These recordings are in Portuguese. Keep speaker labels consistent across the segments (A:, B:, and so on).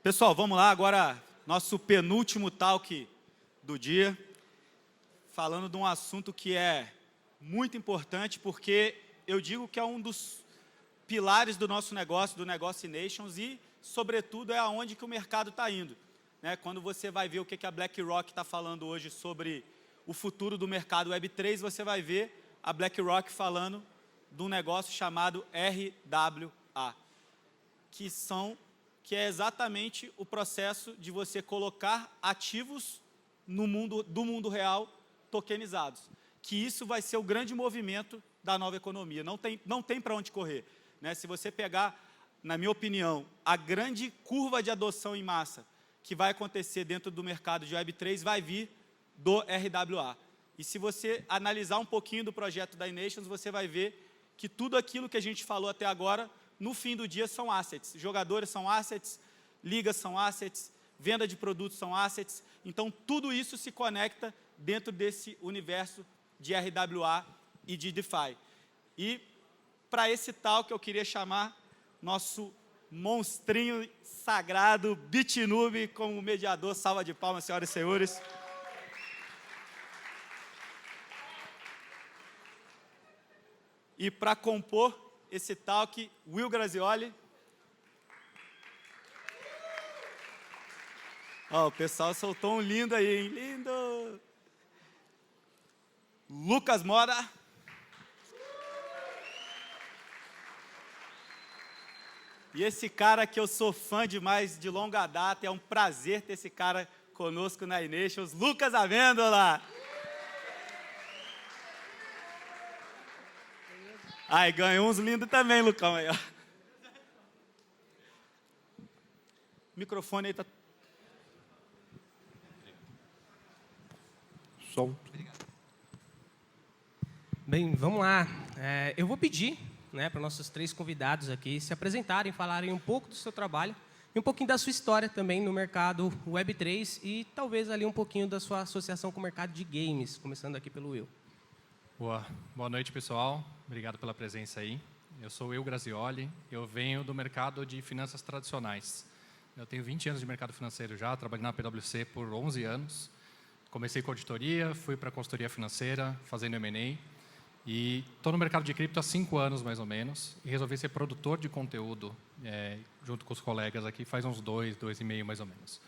A: Pessoal, vamos lá agora, nosso penúltimo talk do dia, falando de um assunto que é muito importante, porque eu digo que é um dos pilares do nosso negócio, do Negócio Nations, e, sobretudo, é aonde que o mercado está indo. Né? Quando você vai ver o que a BlackRock está falando hoje sobre o futuro do mercado Web3, você vai ver a BlackRock falando de um negócio chamado RWA, que é exatamente o processo de você colocar ativos no mundo real tokenizados. Que isso vai ser o grande movimento da nova economia. Não tem para onde correr. Né? Se você pegar, na minha opinião, a grande curva de adoção em massa que vai acontecer dentro do mercado de Web3 vai vir do RWA. E se você analisar um pouquinho do projeto da iNations, você vai ver que tudo aquilo que a gente falou até agora, no fim do dia, são assets. Jogadores são assets, ligas são assets, venda de produtos são assets. Então, tudo isso se conecta dentro desse universo de RWA e de DeFi. E, para esse talk, eu queria chamar nosso monstrinho sagrado, BitNoob, como mediador. Salva de palmas, senhoras e senhores. E para compor esse talk, Will Grazioli. O pessoal soltou um lindo aí, hein? Lindo! Lucas Mora. E esse cara que eu sou fã demais de longa data, é um prazer ter esse cara conosco na iNations, Lucas Amêndola. Aí, ganhou uns lindos também, Lucão. Aí, ó. O microfone aí tá...
B: Som.
C: Bem, vamos lá. Eu vou pedir para nossos três convidados aqui se apresentarem, falarem um pouco do seu trabalho e um pouquinho da sua história também no mercado Web3 e talvez ali um pouquinho da sua associação com o mercado de games, começando aqui pelo Will.
B: Boa noite, pessoal. Obrigado pela presença aí. Eu sou Will Grazioli, eu venho do mercado de finanças tradicionais. Eu tenho 20 anos de mercado financeiro já, trabalhei na PwC por 11 anos. Comecei com auditoria, fui para a consultoria financeira, fazendo M&A. E estou no mercado de cripto há 5 anos, mais ou menos, e resolvi ser produtor de conteúdo, junto com os colegas aqui, faz uns 2,5 mais ou menos.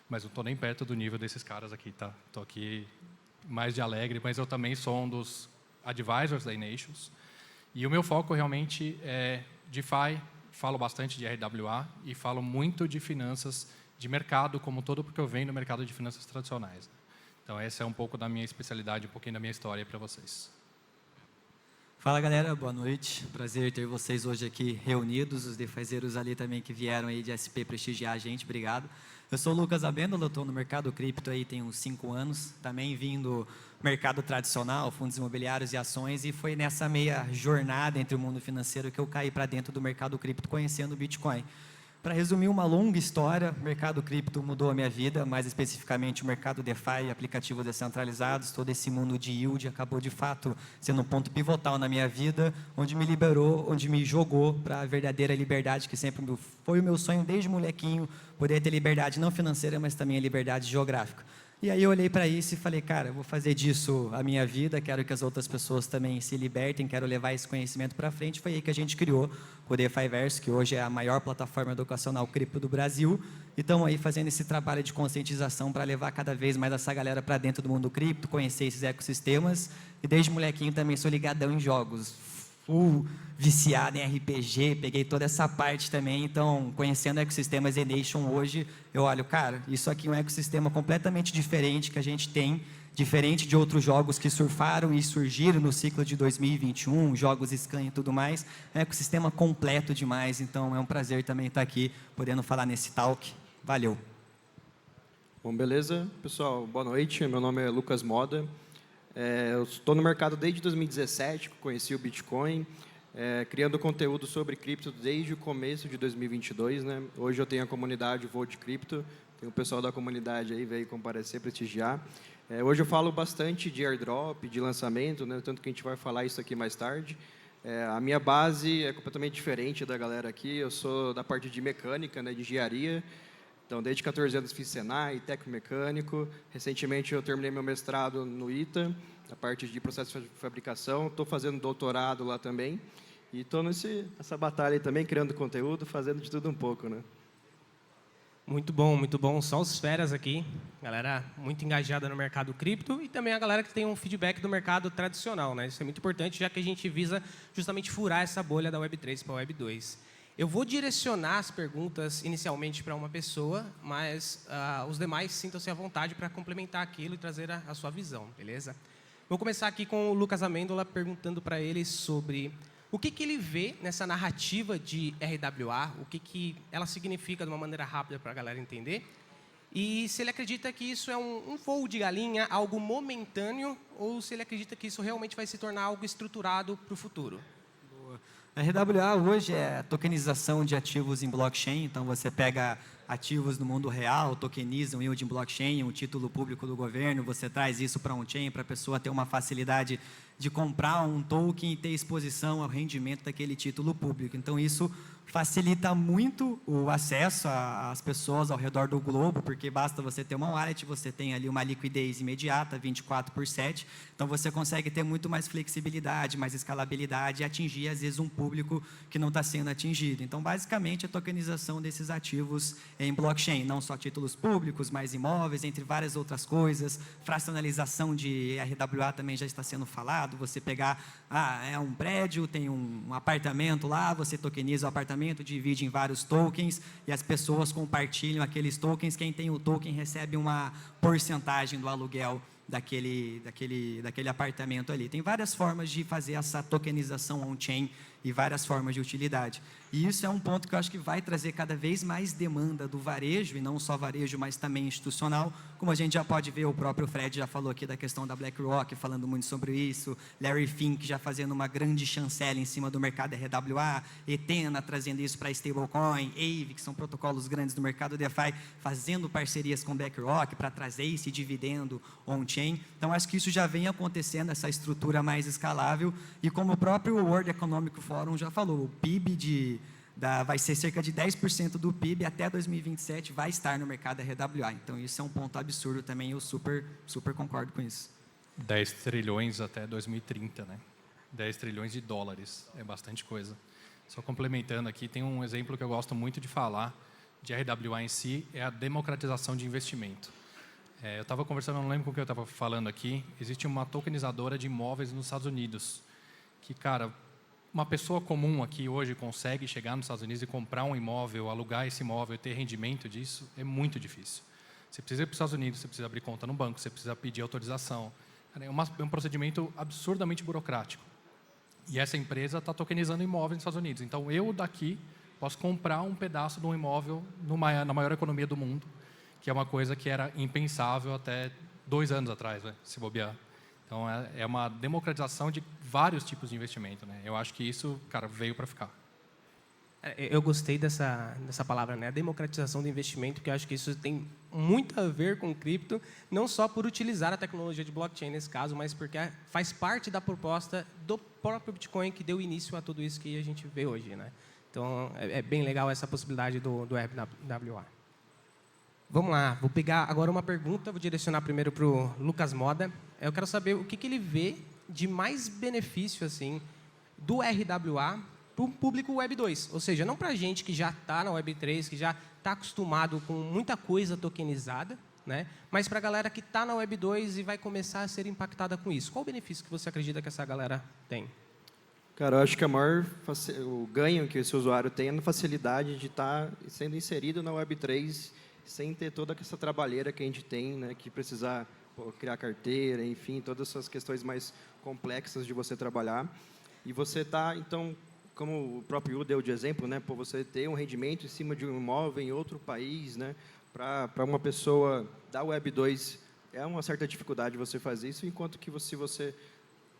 B: Mas não estou nem perto do nível desses caras aqui, tá? Estou aqui mais de alegre, mas eu também sou um dos advisors da iNations. E o meu foco realmente é DeFi, falo bastante de RWA e falo muito de finanças de mercado como um todo, porque eu venho do mercado de finanças tradicionais. Então, essa é um pouco da minha especialidade, um pouquinho da minha história para vocês.
D: Fala, galera, boa noite. Prazer ter vocês hoje aqui reunidos, os defazeiros ali também que vieram aí de SP prestigiar a gente, obrigado. Eu sou o Lucas Amêndola, estou no mercado cripto aí tem uns 5 anos, também vim do mercado tradicional, fundos imobiliários e ações, e foi nessa meia jornada entre o mundo financeiro que eu caí para dentro do mercado cripto, conhecendo o Bitcoin. Para resumir uma longa história, o mercado cripto mudou a minha vida, mais especificamente o mercado DeFi, aplicativos descentralizados, todo esse mundo de yield acabou de fato sendo um ponto pivotal na minha vida, onde me liberou, onde me jogou para a verdadeira liberdade, que sempre foi o meu sonho desde molequinho, poder ter liberdade não financeira, mas também a liberdade geográfica. E aí eu olhei para isso e falei, cara, eu vou fazer disso a minha vida, quero que as outras pessoas também se libertem, quero levar esse conhecimento para frente. Foi aí que a gente criou o DeFiverso, que hoje é a maior plataforma educacional cripto do Brasil. E estamos aí fazendo esse trabalho de conscientização para levar cada vez mais essa galera para dentro do mundo cripto, conhecer esses ecossistemas. E desde molequinho também sou ligadão em jogos. Full viciado em RPG, peguei toda essa parte também, então, conhecendo ecossistemas iNation hoje, eu olho, cara, isso aqui é um ecossistema completamente diferente que a gente tem, diferente de outros jogos que surfaram e surgiram no ciclo de 2021, jogos Scan e tudo mais, é um ecossistema completo demais, então é um prazer também estar aqui, podendo falar nesse talk. Valeu!
E: Bom, beleza? Pessoal, boa noite, meu nome é Lucas Moda. Eu estou no mercado desde 2017, conheci o Bitcoin, criando conteúdo sobre cripto desde o começo de 2022. Né? Hoje eu tenho a comunidade Voo de Cripto, tem o pessoal da comunidade aí, veio comparecer, prestigiar. Hoje eu falo bastante de airdrop, de lançamento, né? Tanto que a gente vai falar isso aqui mais tarde. A minha base é completamente diferente da galera aqui, eu sou da parte de mecânica, né? De engenharia. Então, desde 14 anos fiz Senai, técnico mecânico. Recentemente eu terminei meu mestrado no ITA, a parte de processo de fabricação. Estou fazendo doutorado lá também. E estou nessa batalha aí também, criando conteúdo, fazendo de tudo um pouco, né?
C: Muito bom. Só os feras aqui. Galera muito engajada no mercado cripto e também a galera que tem um feedback do mercado tradicional, né? Isso é muito importante, já que a gente visa justamente furar essa bolha da Web3 para a Web2. Eu vou direcionar as perguntas inicialmente para uma pessoa, mas os demais sintam-se à vontade para complementar aquilo e trazer a sua visão, beleza? Vou começar aqui com o Lucas Amêndola, perguntando para ele sobre o que ele vê nessa narrativa de RWA, o que ela significa de uma maneira rápida para a galera entender, e se ele acredita que isso é um voo de galinha, algo momentâneo, ou se ele acredita que isso realmente vai se tornar algo estruturado para o futuro.
D: A RWA hoje é a tokenização de ativos em blockchain, então você pega ativos no mundo real, tokeniza um yield em blockchain, um título público do governo, você traz isso para on-chain para a pessoa ter uma facilidade de comprar um token e ter exposição ao rendimento daquele título público. Então, isso facilita muito o acesso às pessoas ao redor do globo, porque basta você ter uma wallet, você tem ali uma liquidez imediata, 24/7, então você consegue ter muito mais flexibilidade, mais escalabilidade e atingir, às vezes, um público que não está sendo atingido. Então, basicamente, a tokenização desses ativos em blockchain, não só títulos públicos, mas imóveis, entre várias outras coisas, fracionalização de RWA também já está sendo falado, você pegar, é um prédio, tem um apartamento lá, você tokeniza o apartamento, divide em vários tokens e as pessoas compartilham aqueles tokens, quem tem o token recebe uma porcentagem do aluguel daquele apartamento ali. Tem várias formas de fazer essa tokenização on-chain e várias formas de utilidade. E isso é um ponto que eu acho que vai trazer cada vez mais demanda do varejo, e não só varejo, mas também institucional. Como a gente já pode ver, o próprio Fred já falou aqui da questão da BlackRock, falando muito sobre isso, Larry Fink já fazendo uma grande chancela em cima do mercado RWA, Ethena trazendo isso para stablecoin, Aave, que são protocolos grandes do mercado DeFi, fazendo parcerias com BlackRock para trazer esse dividendo on-chain. Então, acho que isso já vem acontecendo, essa estrutura mais escalável, e como o próprio World Economic Forum já falou, o PIB vai ser cerca de 10% do PIB até 2027 vai estar no mercado RWA. Então, isso é um ponto absurdo também, eu super concordo com isso.
B: 10 trilhões até 2030, né? 10 trilhões de dólares, é bastante coisa. Só complementando aqui, tem um exemplo que eu gosto muito de falar de RWA em si, é a democratização de investimento. Eu estava conversando, não lembro com o que eu estava falando aqui, existe uma tokenizadora de imóveis nos Estados Unidos, que, cara, uma pessoa comum aqui hoje consegue chegar nos Estados Unidos e comprar um imóvel, alugar esse imóvel e ter rendimento disso, é muito difícil. Você precisa ir para os Estados Unidos, você precisa abrir conta no banco, você precisa pedir autorização. É um procedimento absurdamente burocrático. E essa empresa está tokenizando imóveis nos Estados Unidos. Então, eu daqui posso comprar um pedaço de um imóvel na maior economia do mundo, que é uma coisa que era impensável até 2 anos atrás, né, se bobear. Então, é uma democratização de vários tipos de investimento, né? Eu acho que isso, cara, veio para ficar.
C: Eu gostei dessa palavra, né? A democratização do investimento, que eu acho que isso tem muito a ver com cripto, não só por utilizar a tecnologia de blockchain nesse caso, mas porque faz parte da proposta do próprio Bitcoin que deu início a tudo isso que a gente vê hoje, né? Então, é bem legal essa possibilidade do RWA. Vamos lá, vou pegar agora uma pergunta, vou direcionar primeiro para o Lucas Moda. Eu quero saber o que ele vê de mais benefício assim, do RWA para o público Web 2. Ou seja, não para a gente que já está na Web 3, que já está acostumado com muita coisa tokenizada, né? Mas para a galera que está na Web 2 e vai começar a ser impactada com isso. Qual o benefício que você acredita que essa galera tem?
E: Cara, eu acho que o ganho que esse usuário tem é na facilidade de estar sendo inserido na Web 3 sem ter toda essa trabalheira que a gente tem, né, que precisar criar carteira, enfim, todas essas questões mais complexas de você trabalhar. E você está, então, como o próprio Yu deu de exemplo, né, você ter um rendimento em cima de um imóvel em outro país, né, para uma pessoa da Web 2, é uma certa dificuldade você fazer isso, enquanto que se você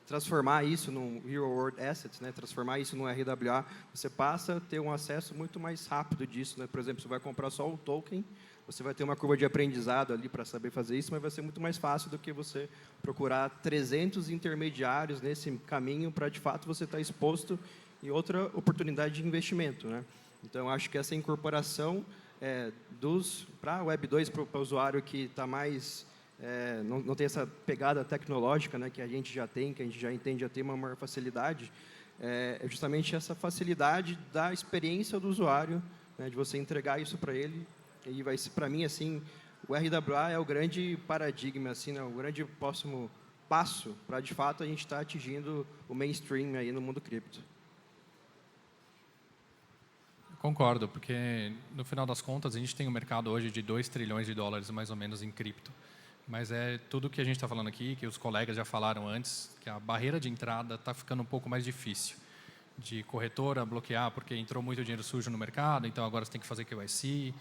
E: transformar isso num Real World Assets, né, transformar isso num RWA, você passa a ter um acesso muito mais rápido disso, né? Por exemplo, você vai comprar só o token, você vai ter uma curva de aprendizado ali para saber fazer isso, mas vai ser muito mais fácil do que você procurar 300 intermediários nesse caminho para, de fato, você estar exposto em outra oportunidade de investimento, né? Então, eu acho que essa incorporação para a Web 2, para o usuário que está mais não tem essa pegada tecnológica, né, que a gente já tem, que a gente já entende, já tem uma maior facilidade, é justamente essa facilidade da experiência do usuário, né, de você entregar isso para ele. E vai ser, para mim, assim, o RWA é o grande paradigma, assim, né, o grande próximo passo para, de fato, a gente estar atingindo o mainstream aí no mundo cripto.
B: Concordo, porque no final das contas a gente tem um mercado hoje de 2 trilhões de dólares mais ou menos em cripto. Mas é tudo que a gente está falando aqui, que os colegas já falaram antes, que a barreira de entrada está ficando um pouco mais difícil. De corretora bloquear porque entrou muito dinheiro sujo no mercado, então agora você tem que fazer KYC.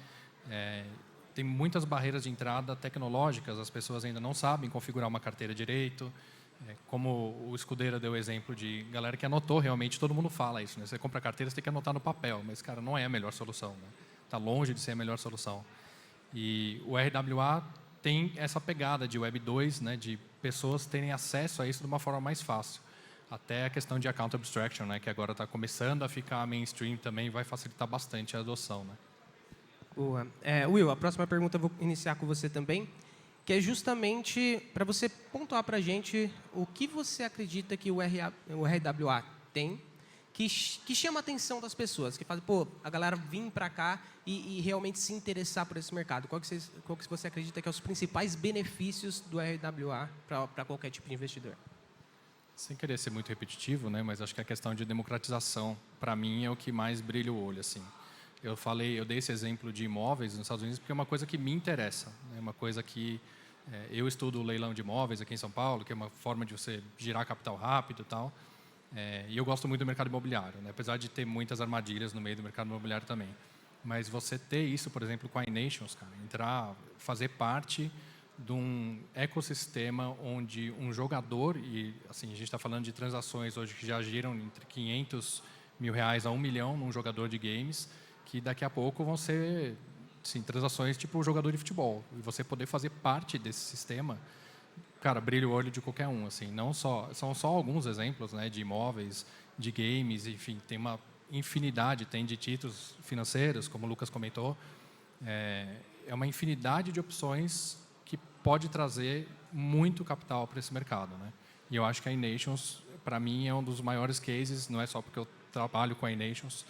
B: Tem muitas barreiras de entrada tecnológicas, as pessoas ainda não sabem configurar uma carteira direito. Como o Escudeira deu o exemplo de galera que anotou, realmente todo mundo fala isso, né? Você compra carteira, você tem que anotar no papel, mas, cara, não é a melhor solução, né? Está longe de ser a melhor solução. E o RWA tem essa pegada de Web 2, né, de pessoas terem acesso a isso de uma forma mais fácil. Até a questão de account abstraction, né, que agora está começando a ficar mainstream também, vai facilitar bastante a adoção, né?
C: Boa. Will, a próxima pergunta eu vou iniciar com você também, que é justamente para você pontuar para a gente o que você acredita que o RWA tem, que chama a atenção das pessoas, que fazem, a galera vir para cá e realmente se interessar por esse mercado. Qual que você acredita que são os principais benefícios do RWA para qualquer tipo de investidor?
B: Sem querer ser muito repetitivo, né, mas acho que a questão de democratização, para mim, é o que mais brilha o olho, assim. Eu dei esse exemplo de imóveis nos Estados Unidos porque é uma coisa que me interessa, é uma coisa que eu estudo o leilão de imóveis aqui em São Paulo, que é uma forma de você girar capital rápido e tal. E eu gosto muito do mercado imobiliário, né, apesar de ter muitas armadilhas no meio do mercado imobiliário também. Mas você ter isso, por exemplo, com a iNations, cara, fazer parte de um ecossistema onde um jogador, e assim, a gente está falando de transações hoje que já giram entre R$500 mil a R$1 milhão num jogador de games, que daqui a pouco vão ser transações tipo jogador de futebol. E você poder fazer parte desse sistema, cara, brilha o olho de qualquer um. Assim, são só alguns exemplos, né, de imóveis, de games, enfim, tem uma infinidade, tem de títulos financeiros, como o Lucas comentou. É uma infinidade de opções que pode trazer muito capital para esse mercado, né? E eu acho que a iNations, para mim, é um dos maiores cases, não é só porque eu trabalho com a iNations,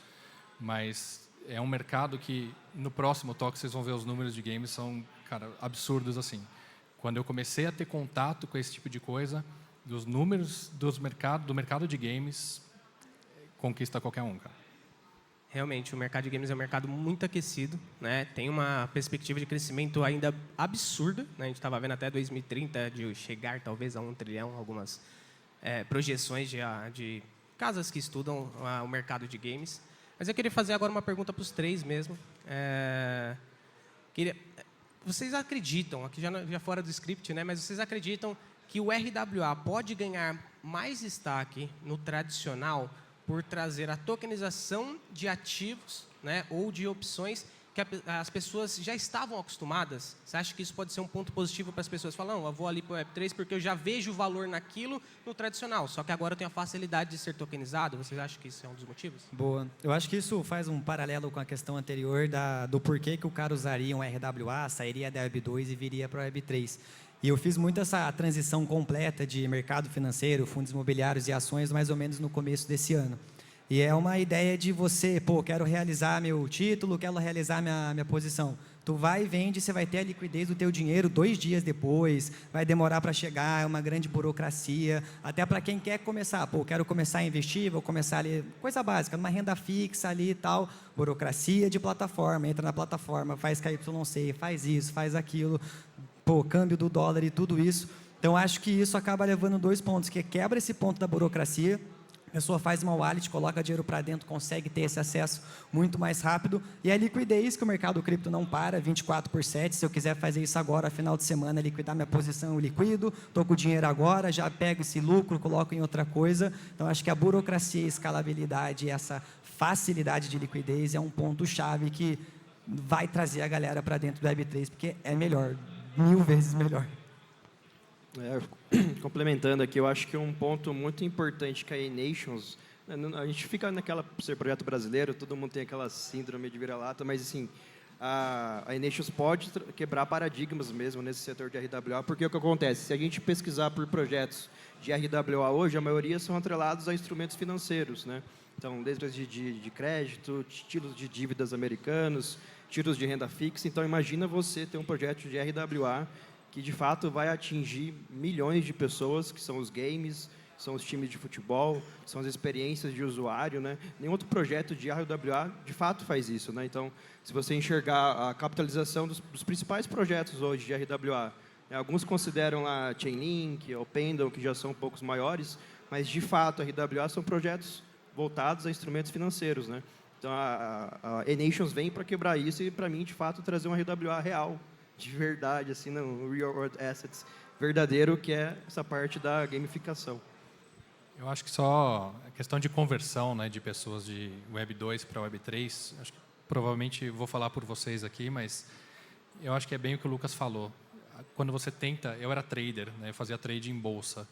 B: mas é um mercado que, no próximo talk, vocês vão ver os números de games, são, cara, absurdos, assim. Quando eu comecei a ter contato com esse tipo de coisa, dos números do mercado de games, conquista qualquer um, cara.
C: Realmente, o mercado de games é um mercado muito aquecido, né? Tem uma perspectiva de crescimento ainda absurda, né? A gente estava vendo até 2030 de chegar talvez a 1 trilhão, algumas projeções de casas que estudam o mercado de games. Mas eu queria fazer agora uma pergunta para os três mesmo. Vocês acreditam, aqui já fora do script, né? Mas vocês acreditam que o RWA pode ganhar mais destaque no tradicional por trazer a tokenização de ativos, né, ou de opções que as pessoas já estavam acostumadas? Você acha que isso pode ser um ponto positivo para as pessoas? Falam, não, eu vou ali para o Web3 porque eu já vejo o valor naquilo no tradicional, só que agora eu tenho a facilidade de ser tokenizado. Vocês acham que isso é um dos motivos?
D: Boa. Eu acho que isso faz um paralelo com a questão anterior do porquê que o cara usaria um RWA, sairia da Web 2 e viria para o Web 3. E eu fiz muito essa transição completa de mercado financeiro, fundos imobiliários e ações mais ou menos no começo desse ano. E é uma ideia de você, quero realizar meu título, quero realizar minha posição. Tu vai e vende, você vai ter a liquidez do teu dinheiro 2 dias depois, vai demorar para chegar, é uma grande burocracia. Até para quem quer começar, quero começar a investir, vou começar ali, coisa básica, numa renda fixa ali e tal, burocracia de plataforma, entra na plataforma, faz KYC, faz isso, faz aquilo, câmbio do dólar e tudo isso. Então, acho que isso acaba levando 2 pontos, que quebra esse ponto da burocracia. A pessoa faz uma wallet, coloca dinheiro para dentro, consegue ter esse acesso muito mais rápido. E a liquidez, que o mercado cripto não para, 24/7. Se eu quiser fazer isso agora, final de semana, liquidar minha posição, eu liquido. Estou com o dinheiro agora, já pego esse lucro, coloco em outra coisa. Então, acho que a burocracia, a escalabilidade, essa facilidade de liquidez é um ponto-chave que vai trazer a galera para dentro do Web3, porque é melhor, 1000 vezes melhor.
E: Complementando aqui, eu acho que um ponto muito importante que a iNations, a gente fica naquela ser projeto brasileiro, todo mundo tem aquela síndrome de vira-lata, mas assim, a Enations pode quebrar paradigmas mesmo nesse setor de RWA, porque o que acontece? Se a gente pesquisar por projetos de RWA hoje, a maioria são atrelados a instrumentos financeiros, né? Então, desde de crédito, títulos de dívidas americanos, títulos de renda fixa. Então, imagina você ter um projeto de RWA que, de fato, vai atingir milhões de pessoas, que são os games, são os times de futebol, são as experiências de usuário, né? Nenhum outro projeto de RWA, de fato, faz isso, né? Então, se você enxergar a capitalização dos principais projetos hoje de RWA, né? Alguns consideram a Chainlink, o Pendle, que já são um pouco maiores, mas, de fato, a RWA são projetos voltados a instrumentos financeiros, né? Então, a Enations vem para quebrar isso e, para mim, de fato, trazer um RWA real, de verdade, assim, um real world assets verdadeiro, que é essa parte da gamificação.
B: Eu acho que só a questão de conversão, né, de pessoas de Web 2 para Web 3, acho que provavelmente vou falar por vocês aqui, mas eu acho que é bem o que o Lucas falou. Quando você tenta, eu era trader, né, eu fazia trade em bolsa.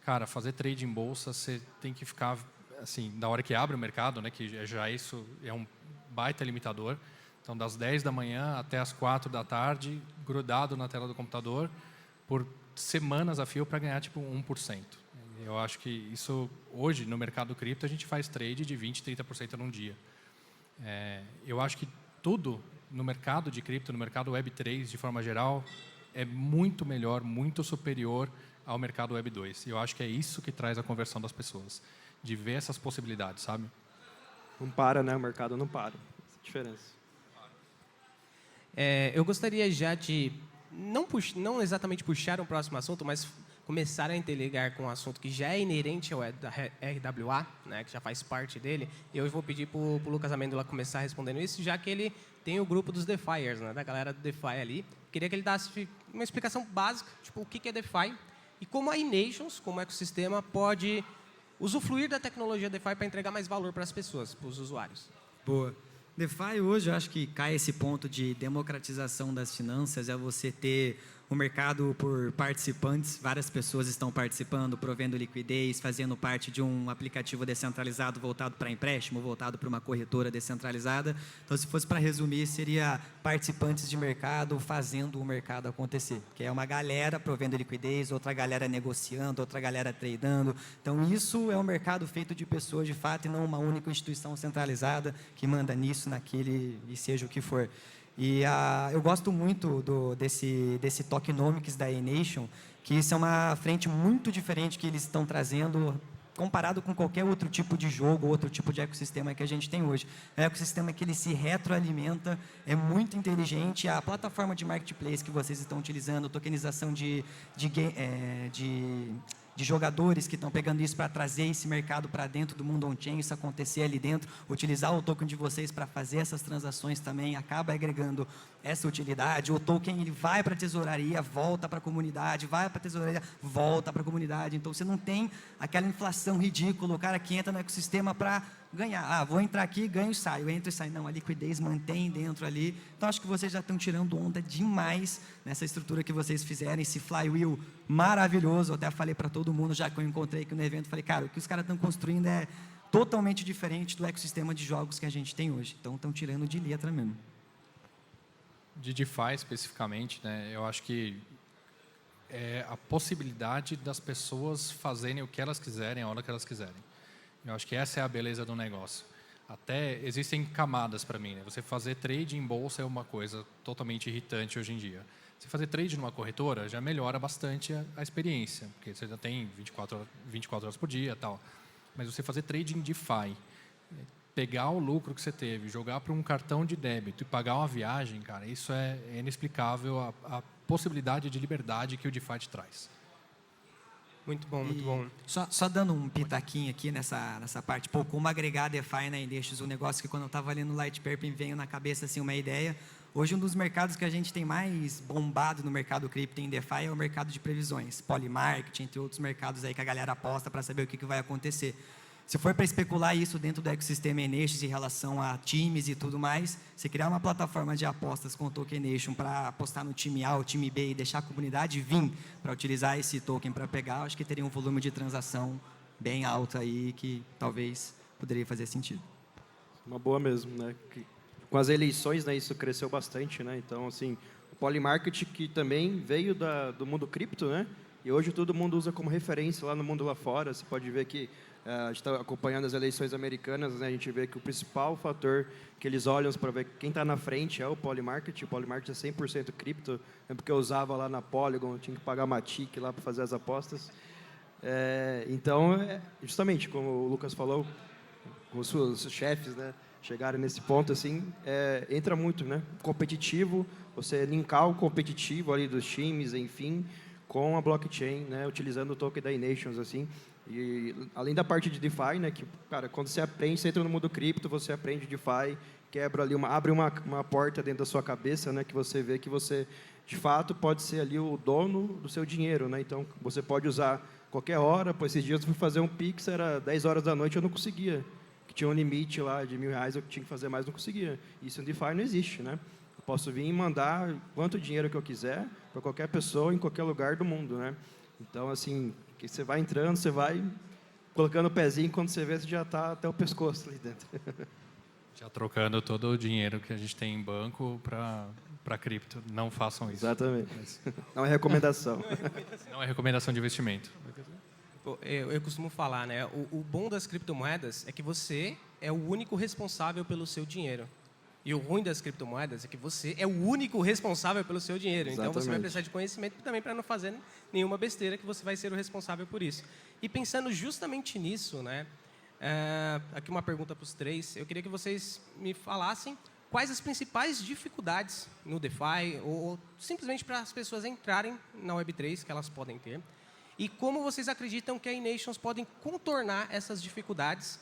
B: Cara, fazer trade em bolsa, você tem que ficar assim, da hora que abre o mercado, né, que já isso é um baita limitador. Então, das 10 da manhã até as 4 da tarde, grudado na tela do computador, por semanas a fio para ganhar tipo 1%. Eu acho que isso, hoje, no mercado cripto, a gente faz trade de 20%, 30% num dia. Eu acho que tudo no mercado de cripto, no mercado Web3, de forma geral, é muito melhor, muito superior ao mercado Web 2. E eu acho que é isso que traz a conversão das pessoas, de ver essas possibilidades, sabe?
E: Não para, né? O mercado não para. Essa é a diferença.
C: Eu gostaria já de, não exatamente puxar um próximo assunto, mas começar a interligar com um assunto que já é inerente ao da RWA, né, que já faz parte dele. Eu vou pedir para o Lucas Amêndola começar respondendo isso, já que ele tem o grupo dos DeFiers, né, da galera do DeFi ali. Queria que ele desse uma explicação básica, tipo, o que é DeFi e como a Enations, como ecossistema, pode usufruir da tecnologia DeFi para entregar mais valor para as pessoas, para os usuários.
D: Boa. DeFi hoje, eu acho que cai esse ponto de democratização das finanças, é você ter o mercado por participantes, várias pessoas estão participando, provendo liquidez, fazendo parte de um aplicativo descentralizado voltado para empréstimo, voltado para uma corretora descentralizada. Então, se fosse para resumir, seria participantes de mercado fazendo o mercado acontecer, que é uma galera provendo liquidez, outra galera negociando, outra galera tradando. Então, isso é um mercado feito de pessoas de fato e não uma única instituição centralizada que manda nisso, naquele e seja o que for. E eu gosto muito desse tokenomics da Enation, que isso é uma frente muito diferente que eles estão trazendo comparado com qualquer outro tipo de jogo, outro tipo de ecossistema que a gente tem hoje. É um ecossistema que ele se retroalimenta, é muito inteligente. A plataforma de marketplace que vocês estão utilizando, tokenização de jogadores que estão pegando isso para trazer esse mercado para dentro do mundo on-chain, isso acontecer ali dentro, utilizar o token de vocês para fazer essas transações também, acaba agregando essa utilidade. O token ele vai para a tesouraria, volta para a comunidade, vai para a tesouraria, volta para a comunidade. Então, você não tem aquela inflação ridícula, o cara que entra no ecossistema para ganhar. Vou entrar aqui, ganho e saio. Entra e sai. Não, a liquidez mantém dentro ali. Então, acho que vocês já estão tirando onda demais nessa estrutura que vocês fizeram, esse flywheel maravilhoso. Eu até falei para todo mundo, já que eu encontrei aqui no evento, falei, cara, o que os caras estão construindo é totalmente diferente do ecossistema de jogos que a gente tem hoje. Então, estão tirando de letra mesmo.
B: De DeFi especificamente, né, eu acho que é a possibilidade das pessoas fazerem o que elas quiserem, a hora que elas quiserem. Eu acho que essa é a beleza do negócio. Até existem camadas para mim, né? Você fazer trade em bolsa é uma coisa totalmente irritante hoje em dia. Você fazer trade numa corretora já melhora bastante a experiência, porque você já tem 24 horas por dia e tal. Mas você fazer trade em DeFi, pegar o lucro que você teve, jogar para um cartão de débito e pagar uma viagem, cara, isso é inexplicável a possibilidade de liberdade que o DeFi te traz.
C: Muito bom, muito bom.
D: Só dando um pitaquinho aqui nessa parte, como agregar DeFi na Indexes, um negócio que quando eu estava lendo o Light Purple veio na cabeça assim, uma ideia. Hoje um dos mercados que a gente tem mais bombado no mercado cripto em DeFi é o mercado de previsões, Polymarket, entre outros mercados aí que a galera aposta para saber o que vai acontecer. Se for para especular isso dentro do ecossistema Enations em relação a times e tudo mais, você criar uma plataforma de apostas com o token Enation para apostar no time A ou time B e deixar a comunidade vir para utilizar esse token para pegar, acho que teria um volume de transação bem alto aí que talvez poderia fazer sentido.
E: Uma boa mesmo, né? com as eleições, né, isso cresceu bastante, né? Então, assim, o Polymarket que também veio do mundo cripto, né? E hoje todo mundo usa como referência lá no mundo lá fora. Você pode ver que a gente está acompanhando as eleições americanas, né? A gente vê que o principal fator que eles olham para ver quem está na frente é o Polymarket. O Polymarket é 100% cripto, é porque eu usava lá na Polygon, eu tinha que pagar uma TIC lá para fazer as apostas. Então, justamente, como o Lucas falou, os chefes, né, chegarem nesse ponto, assim, entra muito, né, competitivo, você linkar o competitivo ali dos times, enfim, com a blockchain, né, utilizando o token da Nations, assim, e além da parte de DeFi, né, que, cara, quando você aprende, você entra no mundo cripto, você aprende DeFi, quebra ali abre uma porta dentro da sua cabeça, né, que você vê que você, de fato, pode ser ali o dono do seu dinheiro, né, então você pode usar qualquer hora. Por esses dias eu fui fazer um Pix, era 10 horas da noite, eu não conseguia, que tinha um limite lá de R$1.000, eu tinha que fazer mais, não conseguia. Isso em DeFi não existe, né? Eu posso vir e mandar quanto dinheiro que eu quiser para qualquer pessoa em qualquer lugar do mundo, né? Então, assim, que você vai entrando, você vai colocando o pezinho, quando você vê, você já está até o pescoço ali dentro.
B: Já trocando todo o dinheiro que a gente tem em banco para cripto. Não façam isso.
E: Exatamente. Não é recomendação.
B: Não é recomendação de investimento.
C: Eu costumo falar, né? O bom das criptomoedas é que você é o único responsável pelo seu dinheiro. E o ruim das criptomoedas é que você é o único responsável pelo seu dinheiro.
E: Exatamente.
C: Então, você vai precisar de conhecimento também para não fazer nenhuma besteira, que você vai ser o responsável por isso. E pensando justamente nisso, né? Aqui uma pergunta para os três. Eu queria que vocês me falassem quais as principais dificuldades no DeFi, ou simplesmente para as pessoas entrarem na Web3 que elas podem ter, e como vocês acreditam que a Nations podem contornar essas dificuldades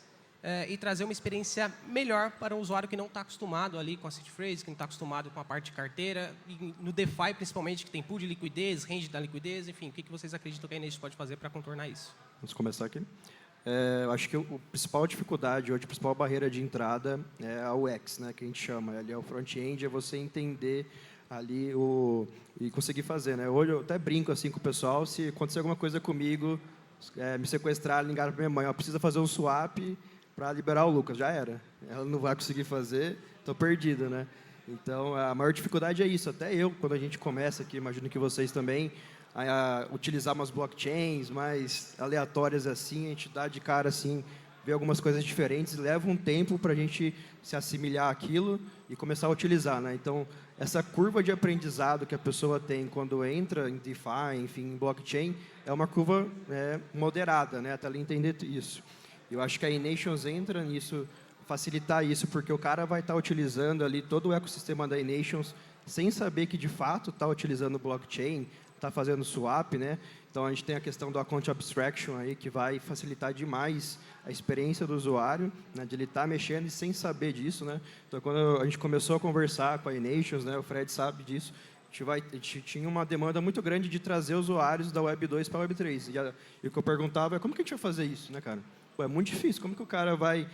C: e trazer uma experiência melhor para o usuário que não está acostumado ali com a seed phrase, que não está acostumado com a parte de carteira, e no DeFi principalmente, que tem pool de liquidez, range da liquidez, enfim, o que vocês acreditam que a Nations pode fazer para contornar isso?
E: Vamos começar aqui. Eu acho que a principal dificuldade hoje, a principal barreira de entrada é a UX, né, que a gente chama. Ali é o front-end, é você entender ali e conseguir fazer, né? Hoje eu até brinco assim com o pessoal, se acontecer alguma coisa comigo, me sequestrar, ligar para minha mãe, precisa fazer um swap para liberar o Lucas, já era. Ela não vai conseguir fazer, estou perdido, né? Então, a maior dificuldade é isso. Até eu, quando a gente começa aqui, imagino que vocês também, a utilizar umas blockchains mais aleatórias assim, a gente dá de cara assim, vê algumas coisas diferentes, leva um tempo para a gente se assimilar àquilo e começar a utilizar, né? Então, essa curva de aprendizado que a pessoa tem quando entra em DeFi, enfim, em blockchain, é uma curva moderada, né? Até ela entender isso. Eu acho que a Nations entra nisso, facilitar isso, porque o cara vai estar utilizando ali todo o ecossistema da Nations sem saber que de fato está utilizando o blockchain, está fazendo swap, né? Então a gente tem a questão do account abstraction aí que vai facilitar demais a experiência do usuário, né, de ele estar mexendo e sem saber disso, né? Então quando a gente começou a conversar com a Nations, né, o Fred sabe disso, a gente tinha uma demanda muito grande de trazer usuários da Web 2 para a Web 3. E o que eu perguntava é como que a gente vai fazer isso, né, cara? Pô, é muito difícil. Como que o cara vai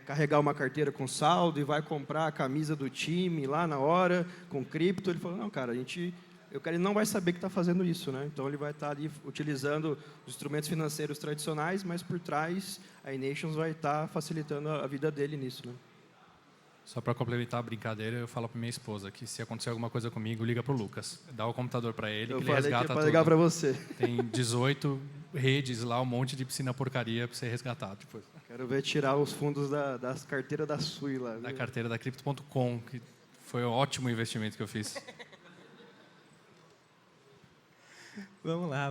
E: carregar uma carteira com saldo e vai comprar a camisa do time lá na hora, com cripto? Ele falou, não, cara, ele não vai saber que está fazendo isso, né? Então, ele vai estar ali utilizando os instrumentos financeiros tradicionais, mas por trás, a Nations vai estar facilitando a vida dele nisso, né?
B: Só para complementar a brincadeira, eu falo para minha esposa que se acontecer alguma coisa comigo, liga para o Lucas. Dá o computador para ele, que ele resgata tudo.
E: Ligar para você.
B: Tem 18 redes lá, um monte de piscina porcaria para ser resgatado. Tipo,
E: Quero ver tirar os fundos das carteiras da Sui lá.
B: da carteira da Crypto.com, que foi um ótimo investimento que eu fiz.
C: Vamos lá.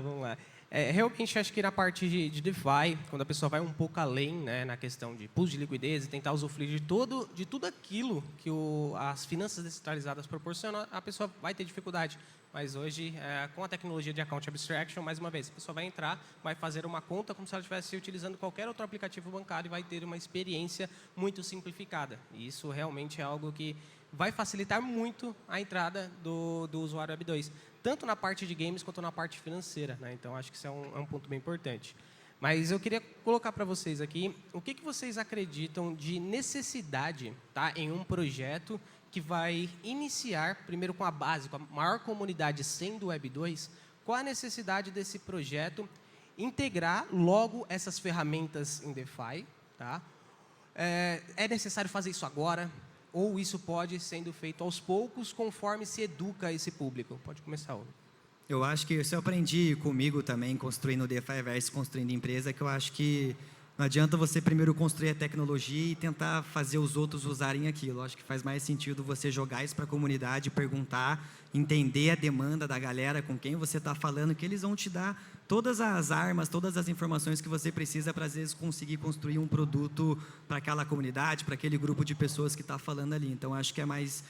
C: Realmente, acho que na parte de DeFi, quando a pessoa vai um pouco além, né, na questão de pools de liquidez e tentar usufruir de tudo aquilo que as finanças descentralizadas proporcionam, a pessoa vai ter dificuldade. Mas hoje, com a tecnologia de account abstraction, mais uma vez, a pessoa vai entrar, vai fazer uma conta como se ela estivesse utilizando qualquer outro aplicativo bancário e vai ter uma experiência muito simplificada. E isso realmente é algo que vai facilitar muito a entrada do usuário Web 2, tanto na parte de games quanto na parte financeira, né? Então, acho que isso é um ponto bem importante. Mas eu queria colocar para vocês aqui, o que vocês acreditam de necessidade, tá, em um projeto que vai iniciar, primeiro com a base, com a maior comunidade sendo Web 2, qual a necessidade desse projeto integrar logo essas ferramentas em DeFi, tá? É necessário fazer isso agora? ou isso pode sendo feito aos poucos, conforme se educa esse público? Pode começar, Hugo.
D: Eu acho que isso eu aprendi comigo também, construindo o DeFiverse, construindo empresa, que eu acho que não adianta você primeiro construir a tecnologia e tentar fazer os outros usarem aquilo. Eu acho que faz mais sentido você jogar isso para a comunidade, perguntar, entender a demanda da galera, com quem você está falando, que eles vão te dar todas as armas, todas as informações que você precisa para, às vezes, conseguir construir um produto para aquela comunidade, para aquele grupo de pessoas que está falando ali. Então, acho que é mais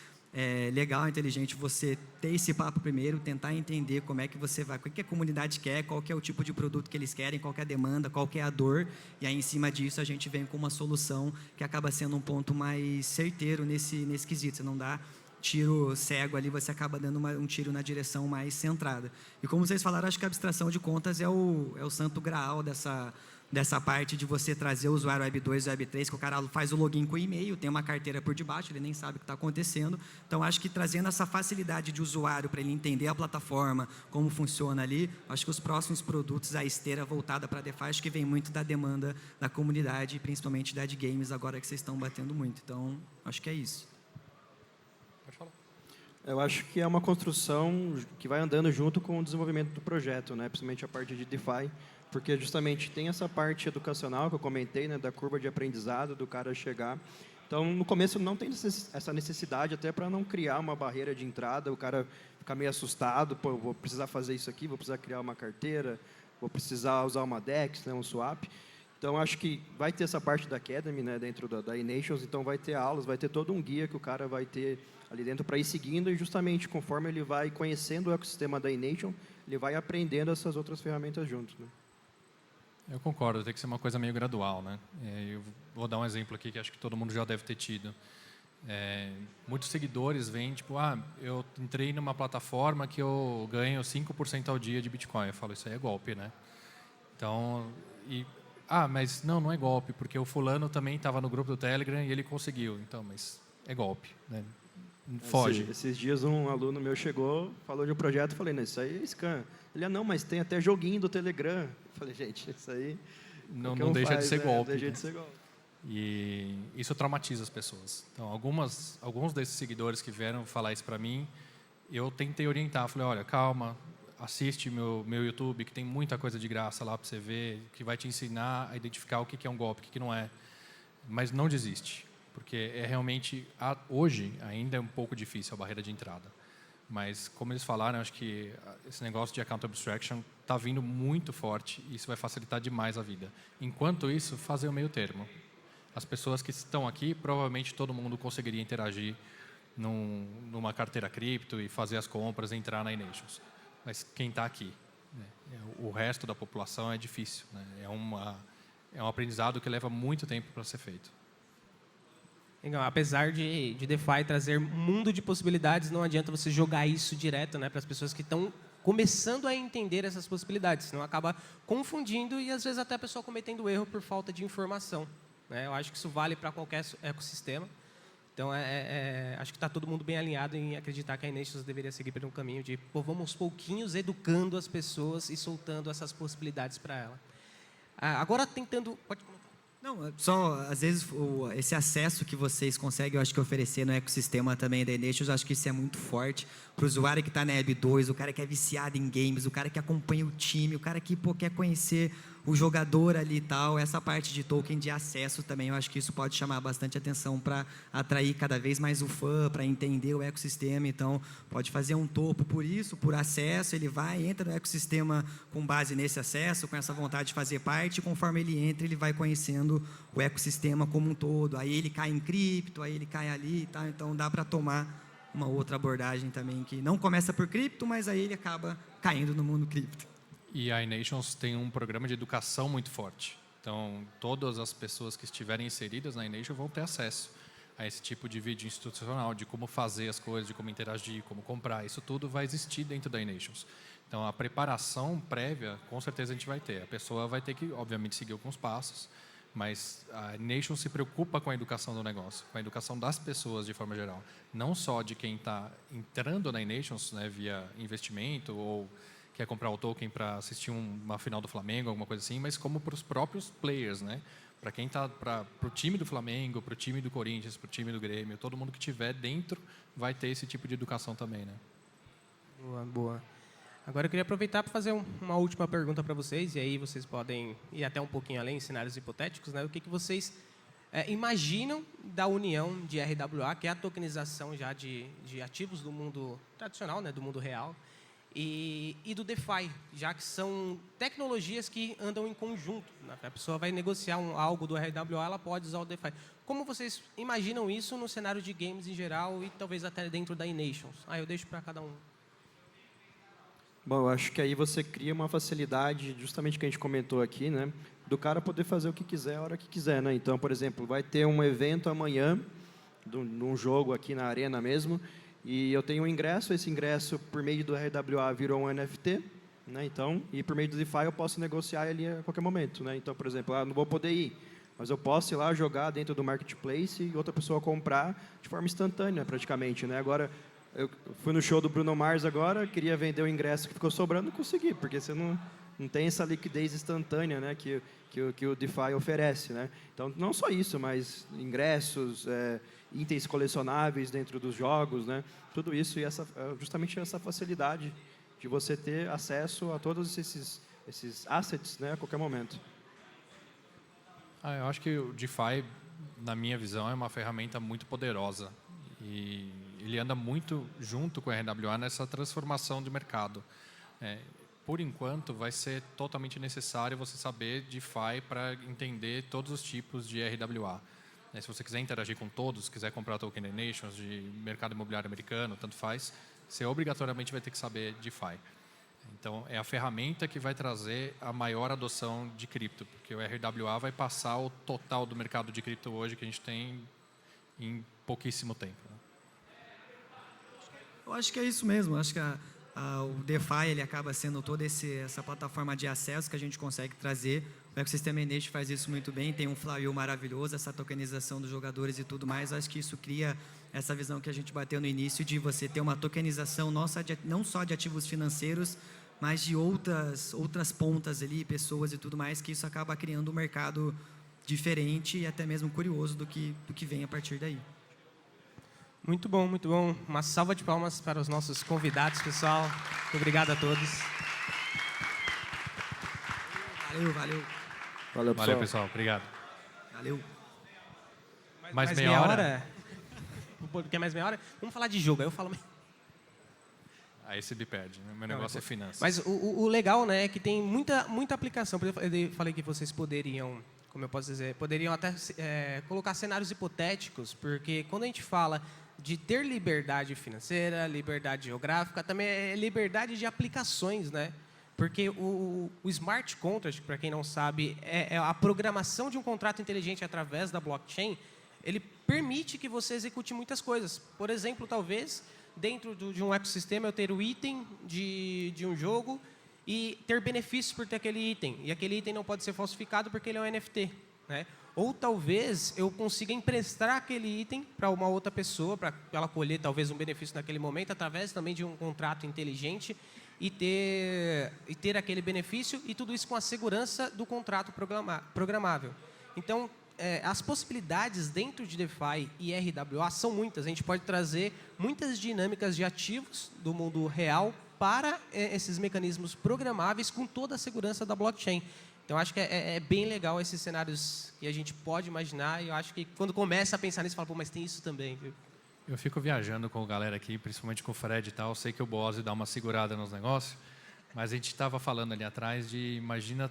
D: legal, inteligente você ter esse papo primeiro, tentar entender como é que você vai, o que a comunidade quer, qual que é o tipo de produto que eles querem, qual que é a demanda, qual que é a dor, e aí em cima disso a gente vem com uma solução que acaba sendo um ponto mais certeiro nesse quesito. Você não dá tiro cego ali, você acaba dando um tiro na direção mais centrada. E como vocês falaram, acho que a abstração de contas é o santo graal dessa parte de você trazer o usuário Web 2 e Web 3, que o cara faz o login com o e-mail, tem uma carteira por debaixo, ele nem sabe o que está acontecendo. Então, acho que trazendo essa facilidade de usuário para ele entender a plataforma, como funciona ali, acho que os próximos produtos, a esteira voltada para a DeFi, acho que vem muito da demanda da comunidade, principalmente da de games, agora que vocês estão batendo muito. Então, acho que é isso.
B: Pode falar.
E: Eu acho que é uma construção que vai andando junto com o desenvolvimento do projeto, né? Principalmente a parte de DeFi, porque justamente tem essa parte educacional que eu comentei, né? Da curva de aprendizado, do cara chegar. Então, no começo não tem essa necessidade, até para não criar uma barreira de entrada, o cara ficar meio assustado, pô, vou precisar fazer isso aqui, vou precisar criar uma carteira, vou precisar usar uma DEX, né? Um swap. Então, acho que vai ter essa parte da Academy, né? Dentro da eNations, então vai ter aulas, vai ter todo um guia que o cara vai ter ali dentro para ir seguindo, e justamente conforme ele vai conhecendo o ecossistema da eNation, ele vai aprendendo essas outras ferramentas junto, né?
B: Eu concordo, tem que ser uma coisa meio gradual, né? Eu vou dar um exemplo aqui que acho que todo mundo já deve ter tido. Muitos seguidores vêm, tipo, eu entrei numa plataforma que eu ganho 5% ao dia de Bitcoin. Eu falo, isso aí é golpe, né? Então, mas não é golpe, porque o fulano também estava no grupo do Telegram e ele conseguiu. Então, mas é golpe, né? Foge.
E: Esses dias um aluno meu chegou, falou de um projeto, falei, não, isso aí é scam. Ele, não, mas tem até joguinho do Telegram. Eu falei, gente, isso aí
B: não deixa de ser golpe.
E: Não deixa de ser golpe.
B: E isso traumatiza as pessoas. Então, alguns desses seguidores que vieram falar isso para mim, eu tentei orientar. Falei, olha, calma, assiste meu YouTube, que tem muita coisa de graça lá para você ver, que vai te ensinar a identificar o que é um golpe, o que não é. Mas não desiste, porque realmente, hoje, ainda é um pouco difícil a barreira de entrada. Mas, como eles falaram, acho que esse negócio de account abstraction está vindo muito forte e isso vai facilitar demais a vida. Enquanto isso, fazer o meio termo. As pessoas que estão aqui, provavelmente todo mundo conseguiria interagir numa carteira cripto e fazer as compras, entrar na eNations. Mas quem está aqui, né? O resto da população é difícil, né? É um aprendizado que leva muito tempo para ser feito.
C: Legal. Apesar de DeFi trazer um mundo de possibilidades, não adianta você jogar isso direto, né, para as pessoas que estão começando a entender essas possibilidades, senão acaba confundindo e às vezes até a pessoa cometendo erro por falta de informação, né? Eu acho que isso vale para qualquer ecossistema. Então, acho que está todo mundo bem alinhado em acreditar que a eNations deveria seguir por um caminho de, vamos aos pouquinhos educando as pessoas e soltando essas possibilidades para ela. Agora, tentando... Pode comentar.
D: Não, só, às vezes, esse acesso que vocês conseguem, eu acho que oferecer no ecossistema também da eNations, eu acho que isso é muito forte para o usuário que está na Web 2, o cara que é viciado em games, o cara que acompanha o time, o cara que quer conhecer o jogador ali e tal. Essa parte de token de acesso também, eu acho que isso pode chamar bastante atenção para atrair cada vez mais o fã, para entender o ecossistema. Então, pode fazer um topo por isso, por acesso, ele entra no ecossistema com base nesse acesso, com essa vontade de fazer parte, e conforme ele entra, ele vai conhecendo o ecossistema como um todo. Aí ele cai em cripto, aí ele cai ali e tal. Então, dá para tomar uma outra abordagem também, que não começa por cripto, mas aí ele acaba caindo no mundo cripto.
B: E a eNations tem um programa de educação muito forte. Então, todas as pessoas que estiverem inseridas na eNations vão ter acesso a esse tipo de vídeo institucional, de como fazer as coisas, de como interagir, como comprar. Isso tudo vai existir dentro da eNations. Então, a preparação prévia, com certeza a gente vai ter. A pessoa vai ter que, obviamente, seguir alguns passos, mas a eNations se preocupa com a educação do negócio, com a educação das pessoas de forma geral. Não só de quem está entrando na eNations, né, via investimento ou quer comprar o token para assistir uma final do Flamengo, alguma coisa assim, mas como para os próprios players, né? Para quem está, para o time do Flamengo, para o time do Corinthians, para o time do Grêmio, todo mundo que tiver dentro vai ter esse tipo de educação também, né?
C: Boa, boa. Agora eu queria aproveitar para fazer uma última pergunta para vocês, e aí vocês podem ir até um pouquinho além, em cenários hipotéticos, né? O que vocês imaginam da união de RWA, que é a tokenização já de ativos do mundo tradicional, né? Do mundo real, e do DeFi, já que são tecnologias que andam em conjunto, né? A pessoa vai negociar algo do RWA, ela pode usar o DeFi. Como vocês imaginam isso no cenário de games em geral e talvez até dentro da eNations? Eu deixo para cada um.
E: Bom, eu acho que aí você cria uma facilidade, justamente que a gente comentou aqui, né, do cara poder fazer o que quiser, a hora que quiser, né? Então, por exemplo, vai ter um evento amanhã, de um jogo aqui na arena mesmo, e eu tenho um ingresso, esse ingresso, por meio do RWA, virou um NFT, né? Então, e por meio do DeFi eu posso negociar ele a qualquer momento, né? Então, por exemplo, não vou poder ir, mas eu posso ir lá jogar dentro do marketplace e outra pessoa comprar de forma instantânea, praticamente, né? Agora, eu fui no show do Bruno Mars agora, queria vender o ingresso que ficou sobrando, não consegui, porque você não tem essa liquidez instantânea, né, que o DeFi oferece, né? Então, não só isso, mas ingressos, itens colecionáveis dentro dos jogos, né? Tudo isso e justamente essa facilidade de você ter acesso a todos esses assets, né, a qualquer momento.
B: Eu acho que o DeFi, na minha visão, é uma ferramenta muito poderosa e ele anda muito junto com o RWA nessa transformação de mercado. Por enquanto, vai ser totalmente necessário você saber DeFi para entender todos os tipos de RWA. Se você quiser interagir com todos, quiser comprar token da Nations, de mercado imobiliário americano, tanto faz, você obrigatoriamente vai ter que saber DeFi. Então, é a ferramenta que vai trazer a maior adoção de cripto, porque o RWA vai passar o total do mercado de cripto hoje que a gente tem em pouquíssimo tempo.
D: Eu acho que é isso mesmo. Eu acho que o DeFi ele acaba sendo toda essa plataforma de acesso que a gente consegue trazer. O ecossistema eNation faz isso muito bem. Tem um flywheel maravilhoso, essa tokenização dos jogadores e tudo mais. Eu acho que isso cria essa visão que a gente bateu no início de você ter uma tokenização não só de ativos financeiros, mas de outras pontas ali, pessoas e tudo mais, que isso acaba criando um mercado diferente e até mesmo curioso do que vem a partir daí.
C: Muito bom, muito bom. Uma salva de palmas para os nossos convidados, pessoal. Muito obrigado a todos.
D: Valeu.
B: Valeu, pessoal. Obrigado.
D: Valeu.
B: Mais meia hora?
C: Quer mais meia hora? Vamos falar de jogo. Aí eu falo...
B: Aí você me perde. Meu negócio é finanças.
C: Mas o legal, né, é que tem muita aplicação. Eu falei que vocês poderiam, como eu posso dizer, poderiam até colocar cenários hipotéticos, porque quando a gente fala de ter liberdade financeira, liberdade geográfica, também é liberdade de aplicações, né? Porque o smart contract, para quem não sabe, é a programação de um contrato inteligente através da blockchain. Ele permite que você execute muitas coisas. Por exemplo, talvez, dentro de um ecossistema, eu ter o item de um jogo e ter benefícios por ter aquele item. E aquele item não pode ser falsificado porque ele é um NFT, né? Ou talvez eu consiga emprestar aquele item para uma outra pessoa, para ela colher talvez um benefício naquele momento, através também de um contrato inteligente e ter aquele benefício, e tudo isso com a segurança do contrato programável. Então, as possibilidades dentro de DeFi e RWA são muitas. A gente pode trazer muitas dinâmicas de ativos do mundo real para esses mecanismos programáveis com toda a segurança da blockchain. Então, acho que é bem legal esses cenários que a gente pode imaginar, e eu acho que quando começa a pensar nisso, fala, pô, mas tem isso também, viu?
B: Eu fico viajando com a galera aqui, principalmente com o Fred e tal. Eu sei que o Boazzi dá uma segurada nos negócios, mas a gente estava falando ali atrás de, imagina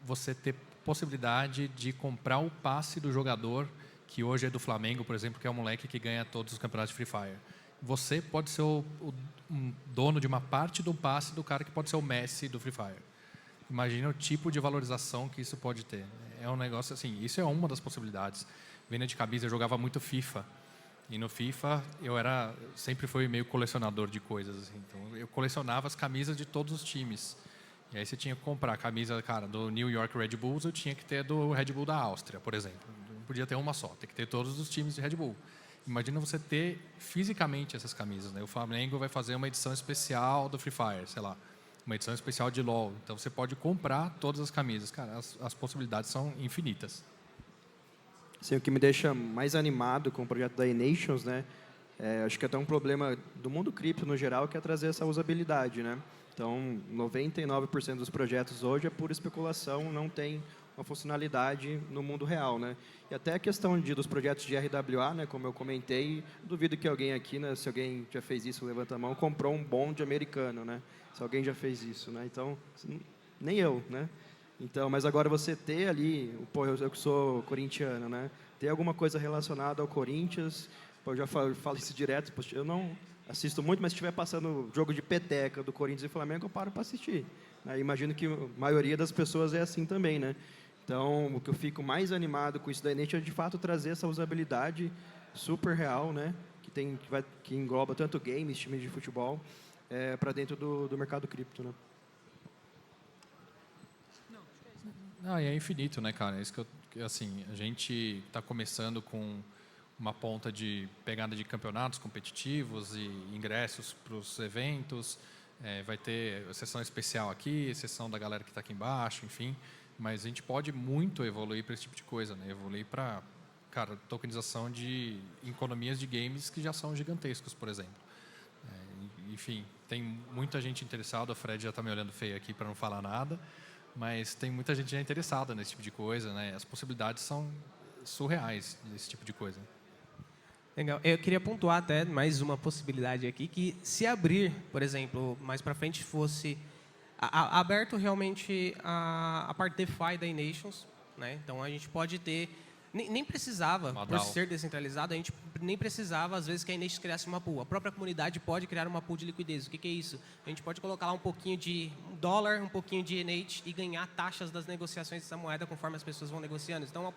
B: você ter possibilidade de comprar o passe do jogador, que hoje é do Flamengo, por exemplo, que é o moleque que ganha todos os campeonatos de Free Fire. Você pode ser um dono de uma parte do passe do cara que pode ser o Messi do Free Fire. Imagina o tipo de valorização que isso pode ter. É um negócio assim, isso é uma das possibilidades. Venda de camisa, eu jogava muito FIFA. E no FIFA, eu sempre fui meio colecionador de coisas. Assim. Então, eu colecionava as camisas de todos os times. E aí você tinha que comprar a camisa, cara, do New York Red Bulls, eu tinha que ter do Red Bull da Áustria, por exemplo. Não podia ter uma só, tem que ter todos os times de Red Bull. Imagina você ter fisicamente essas camisas, né? O Flamengo vai fazer uma edição especial do Free Fire, sei lá, uma edição especial de LoL. Então você pode comprar todas as camisas. Cara, as possibilidades são infinitas.
E: Assim, o que me deixa mais animado com o projeto da eNations, né? Acho que até um problema do mundo cripto no geral que é trazer essa usabilidade, né? Então, 99% dos projetos hoje é pura especulação, não tem uma funcionalidade no mundo real, né? E até a questão dos projetos de RWA, né? Como eu comentei, duvido que alguém aqui, né? Se alguém já fez isso, levanta a mão, comprou um bonde americano, né? Se alguém já fez isso, né? Então, nem eu, né? Então, mas agora você ter ali, pô, eu que sou corintiano, né? Ter alguma coisa relacionada ao Corinthians, pô, eu já falo isso direto, poxa, eu não assisto muito, mas se estiver passando jogo de peteca do Corinthians e Flamengo, eu paro para assistir. Né? Imagino que a maioria das pessoas é assim também, né? Então, o que eu fico mais animado com isso da Inet é, de fato, trazer essa usabilidade super real, né? Que engloba tanto games, times de futebol, para dentro do mercado cripto, né?
B: Não, e é infinito, né, cara? Isso que assim, a gente está começando com uma ponta de pegada de campeonatos competitivos e ingressos para os eventos. Vai ter sessão especial aqui, sessão da galera que está aqui embaixo, enfim. Mas a gente pode muito evoluir para esse tipo de coisa, né? Evoluir para, cara, tokenização de economias de games que já são gigantescos, por exemplo. Enfim, tem muita gente interessada. O Fred já está me olhando feio aqui para não falar nada. Mas tem muita gente já interessada nesse tipo de coisa, né? As possibilidades são surreais nesse tipo de coisa.
C: Legal. Eu queria pontuar até mais uma possibilidade aqui, que se abrir, por exemplo, mais para frente fosse aberto realmente a parte DeFi da eNations, né? Então a gente pode ter, nem precisava, por ser descentralizado, a gente nem precisava às vezes que a eNations criasse uma pool. A própria comunidade pode criar uma pool de liquidez. O que é isso? A gente pode colocar lá um pouquinho de dólar, um pouquinho de eNate e ganhar taxas das negociações dessa moeda conforme as pessoas vão negociando. Então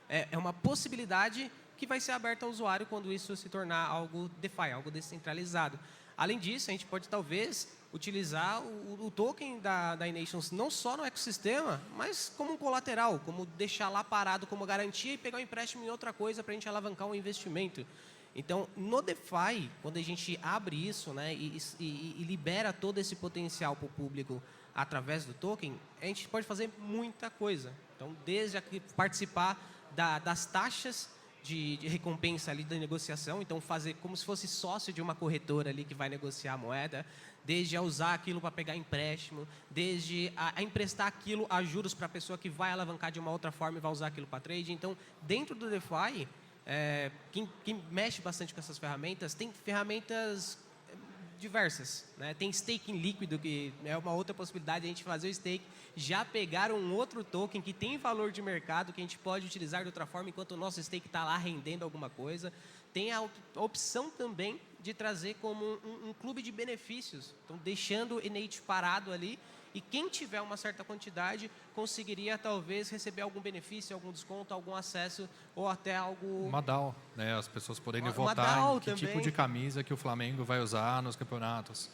C: é uma possibilidade que vai ser aberta ao usuário quando isso se tornar algo DeFi, algo descentralizado. Além disso, a gente pode talvez utilizar o token da eNations não só no ecossistema, mas como um colateral, como deixar lá parado como garantia e pegar um empréstimo em outra coisa para a gente alavancar um investimento. Então, no DeFi, quando a gente abre isso, né, e libera todo esse potencial para o público através do token, a gente pode fazer muita coisa. Então, desde participar das taxas de recompensa ali da negociação, então fazer como se fosse sócio de uma corretora ali que vai negociar a moeda, desde a usar aquilo para pegar empréstimo, desde a emprestar aquilo a juros para a pessoa que vai alavancar de uma outra forma e vai usar aquilo para trade. Então, dentro do DeFi, quem mexe bastante com essas ferramentas, tem ferramentas diversas, né? Tem staking líquido, que é uma outra possibilidade de a gente fazer o stake, já pegar um outro token que tem valor de mercado, que a gente pode utilizar de outra forma, enquanto o nosso stake está lá rendendo alguma coisa. Tem a opção também de trazer como um clube de benefícios, então deixando o eNate parado ali, e quem tiver uma certa quantidade conseguiria talvez receber algum benefício, algum desconto, algum acesso ou até algo...
B: Uma DAO, né? As pessoas poderem
C: Uma
B: votar
C: DAO
B: em que
C: também.
B: tipo de camisa que o Flamengo vai usar nos campeonatos.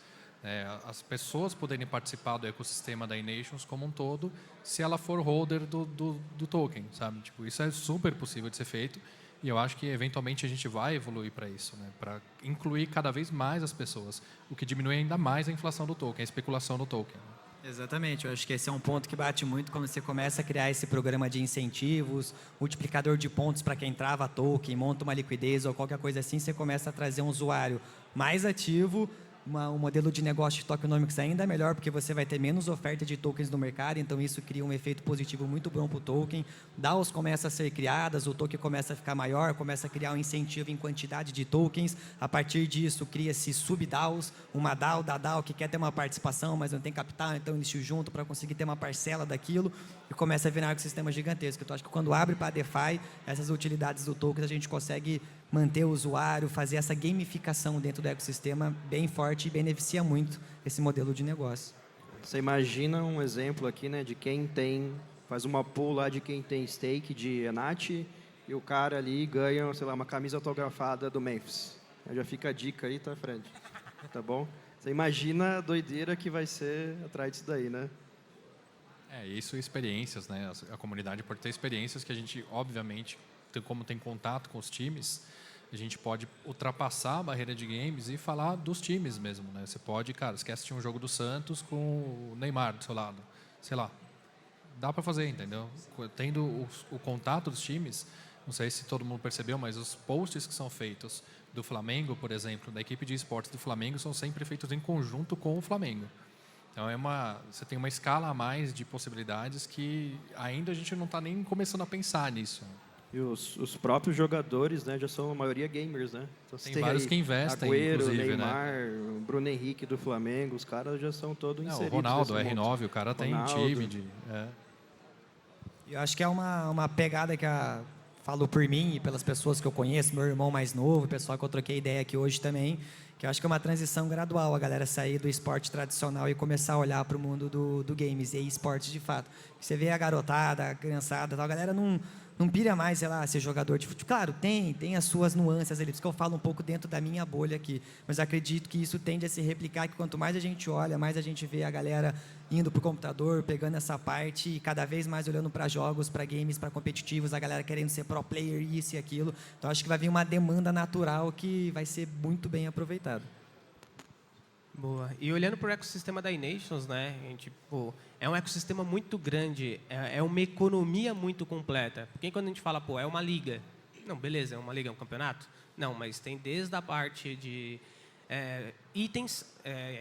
B: As pessoas poderem participar do ecossistema da eNations como um todo, se ela for holder do token, sabe? Tipo, isso é super possível de ser feito e eu acho que eventualmente a gente vai evoluir para isso, né? Para incluir cada vez mais as pessoas, o que diminui ainda mais a inflação do token, a especulação do token.
D: Exatamente, eu acho que esse é um ponto que bate muito quando você começa a criar esse programa de incentivos, multiplicador de pontos para quem trava token, monta uma liquidez ou qualquer coisa assim, você começa a trazer um usuário mais ativo, um modelo de negócio de tokenomics ainda melhor, porque você vai ter menos oferta de tokens no mercado, então isso cria um efeito positivo muito bom para o token. DAOs começam a ser criadas, o token começa a ficar maior, começa a criar um incentivo em quantidade de tokens. A partir disso, cria-se sub-DAOs, uma DAO da DAO que quer ter uma participação, mas não tem capital, então eles se juntam para conseguir ter uma parcela daquilo e começa a virar um ecossistema gigantesco. Então, acho que quando abre para a DeFi, essas utilidades do token, a gente consegue manter o usuário, fazer essa gamificação dentro do ecossistema bem forte e beneficia muito esse modelo de negócio.
E: Você imagina um exemplo aqui, né, de quem faz uma pool lá de quem tem stake de Enat e o cara ali ganha, sei lá, uma camisa autografada do Memphis. Já fica a dica aí, tá, Fred? Tá bom? Você imagina a doideira que vai ser atrás disso daí, né?
B: Isso, experiências, né? A comunidade pode ter experiências que a gente, obviamente, como tem contato com os times, a gente pode ultrapassar a barreira de games e falar dos times mesmo, né? Você pode, cara, você quer assistir um jogo do Santos com o Neymar do seu lado, sei lá, dá para fazer, entendeu? Tendo o contato dos times, Não sei se todo mundo percebeu, mas os posts que são feitos do Flamengo, por exemplo, da equipe de esportes do Flamengo, são sempre feitos em conjunto com o Flamengo. Então, você tem uma escala a mais de possibilidades que ainda a gente não está nem começando a pensar nisso.
E: E os próprios jogadores, né, já são a maioria gamers, né? Então, você
B: Tem vários
E: aí
B: que investem,
E: Agüero,
B: inclusive,
E: Neymar,
B: né?
E: o Bruno Henrique do Flamengo, os caras já são todos
B: O
E: inseridos.
B: Ronaldo, o
E: nesse mundo.
B: R9, o cara tem
E: Ronaldo.
B: time.
D: Eu acho que é uma pegada que falo por mim e pelas pessoas que eu conheço, meu irmão mais novo, o pessoal que eu troquei ideia aqui hoje também, que eu acho que é uma transição gradual, a galera sair do esporte tradicional e começar a olhar para o mundo do games e esportes de fato. Você vê a garotada, a criançada, a galera não pira mais, sei lá, ser jogador de futebol. Claro, tem as suas nuances ali, por isso que eu falo um pouco dentro da minha bolha aqui, mas acredito que isso tende a se replicar, que quanto mais a gente olha, mais a gente vê a galera indo para o computador, pegando essa parte e cada vez mais olhando para jogos, para games, para competitivos, a galera querendo ser pro player, isso e aquilo. Então, acho que vai vir uma demanda natural que vai ser muito bem aproveitada.
C: Boa. E olhando para o ecossistema da iNations, né, a gente, pô, é um ecossistema muito grande, é uma economia muito completa. Porque quando a gente fala, pô, é uma liga. Não, beleza, é uma liga, é um campeonato? Não, mas tem desde a parte de itens,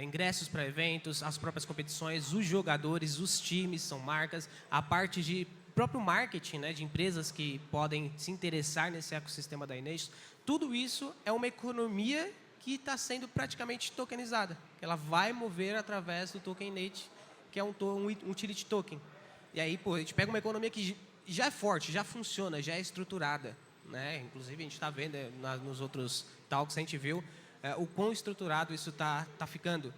C: ingressos para eventos, as próprias competições, os jogadores, os times, são marcas, a parte de próprio marketing, né, de empresas que podem se interessar nesse ecossistema da iNations. Tudo isso é uma economia que está sendo praticamente tokenizada. Ela vai mover através do token NATE, que é um utility token. E aí, pô, a gente pega uma economia que já é forte, já funciona, já é estruturada, né? Inclusive, a gente está vendo nos outros talks, a gente viu o quão estruturado isso está ficando.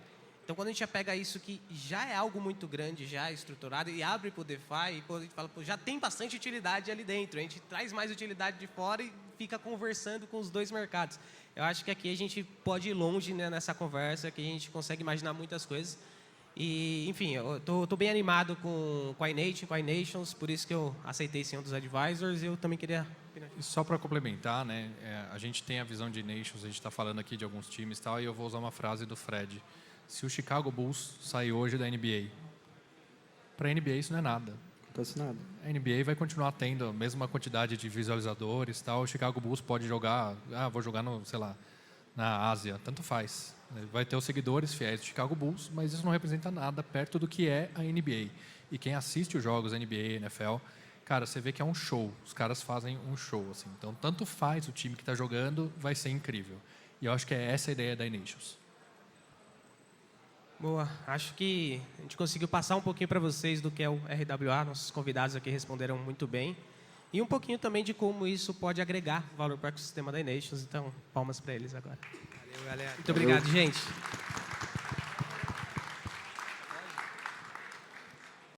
C: Então, quando a gente já pega isso que já é algo muito grande, já é estruturado, e abre para o DeFi, e pô, a gente fala, pô, já tem bastante utilidade ali dentro. A gente traz mais utilidade de fora e fica conversando com os dois mercados. Eu acho que aqui a gente pode ir longe, né, nessa conversa, que a gente consegue imaginar muitas coisas. E, enfim, eu tô bem animado com a iNations, com a iNations, por isso que eu aceitei ser um dos advisors, e eu também queria...
B: E só para complementar, né, a gente tem a visão de Nations, a gente está falando aqui de alguns times e tal, e eu vou usar uma frase do Fred. Se o Chicago Bulls sair hoje da NBA, para a NBA isso não é nada.
E: Não acontece nada.
B: A NBA vai continuar tendo a mesma quantidade de visualizadores e tal. O Chicago Bulls pode jogar, vou jogar na Ásia, tanto faz. Vai ter os seguidores fiéis do Chicago Bulls, mas isso não representa nada perto do que é a NBA. E quem assiste os jogos NBA, NFL, cara, você vê que é um show. Os caras fazem um show, assim. Então, tanto faz o time que está jogando, vai ser incrível. E eu acho que é essa a ideia da iNations.
C: Boa. Acho que a gente conseguiu passar um pouquinho para vocês do que é o RWA. Nossos convidados aqui responderam muito bem. E um pouquinho também de como isso pode agregar valor para o ecossistema da iNations. Então, palmas para eles agora.
D: Valeu, galera.
C: Muito obrigado, gente.